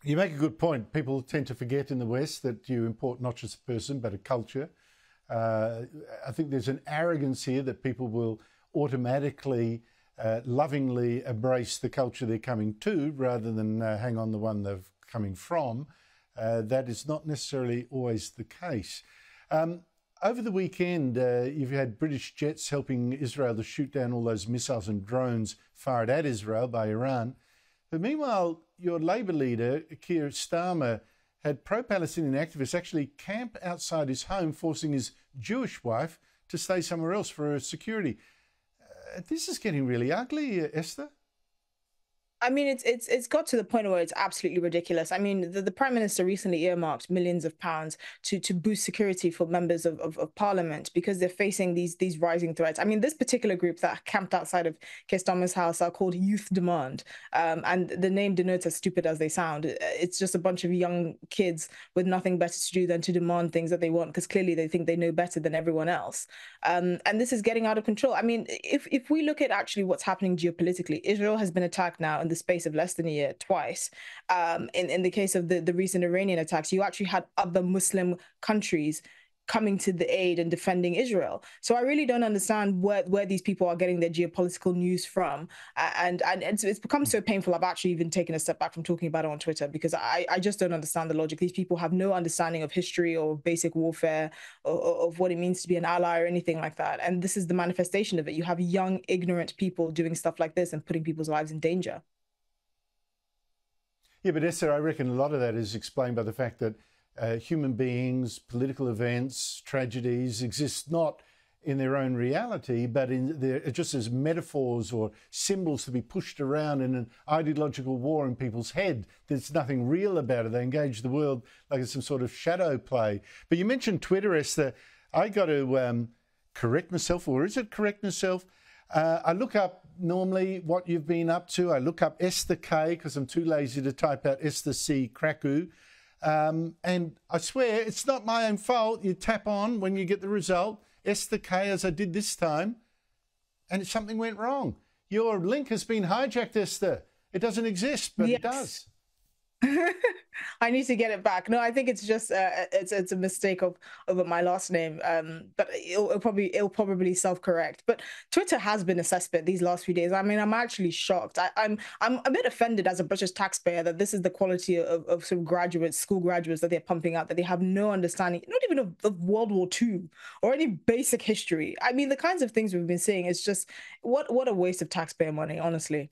You make a good point. People tend to forget in the West that you import not just a person, but a culture. I think there's an arrogance here that people will automatically, lovingly embrace the culture they're coming to rather than hang on the one they're coming from. That is not necessarily always the case. Over the weekend, you've had British jets helping Israel to shoot down all those missiles and drones fired at Israel by Iran. But meanwhile, your Labour leader, Keir Starmer, had pro-Palestinian activists actually camp outside his home, forcing his Jewish wife to stay somewhere else for her security. This is getting really ugly, Esther. I mean, it's got to the point where it's absolutely ridiculous. I mean, the Prime Minister recently earmarked millions of pounds to boost security for members of Parliament because they're facing these rising threats. I mean, this particular group that camped outside of Keir Starmer's house are called Youth Demand, and the name denotes as stupid as they sound. It's just a bunch of young kids with nothing better to do than to demand things that they want because clearly they think they know better than everyone else. And this is getting out of control. I mean, if we look at actually what's happening geopolitically, Israel has been attacked now in the space of less than a year twice. In the case of the recent Iranian attacks, you actually had other Muslim countries coming to the aid and defending Israel. So I really don't understand where these people are getting their geopolitical news from. And it's become so painful. I've actually even taken a step back from talking about it on Twitter because I just don't understand the logic. These people have no understanding of history or basic warfare or of what it means to be an ally or anything like that. And this is the manifestation of it. You have young, ignorant people doing stuff like this and putting people's lives in danger. Yeah, but Esther, I reckon a lot of that is explained by the fact that human beings, political events, tragedies exist not in their own reality, but just as metaphors or symbols to be pushed around in an ideological war in people's head. There's nothing real about it. They engage the world like it's some sort of shadow play. But you mentioned Twitter, Esther. I got to correct myself, or is it correct myself? I look up normally what you've been up to. I look up Esther K because I'm too lazy to type out Esther C. Krakue. And I swear it's not my own fault. You tap on when you get the result, Esther K, as I did this time, and something went wrong. Your link has been hijacked, Esther. It doesn't exist, but Yes. it does. I need to get it back. No, I think it's just it's a mistake of my last name. But it'll probably self-correct. But Twitter has been a cesspit these last few days. I mean, I'm actually shocked. I'm a bit offended as a British taxpayer that this is the quality of sort of graduates, school graduates that they're pumping out, that they have no understanding, not even of World War II or any basic history. I mean, the kinds of things we've been seeing is just what a waste of taxpayer money, honestly.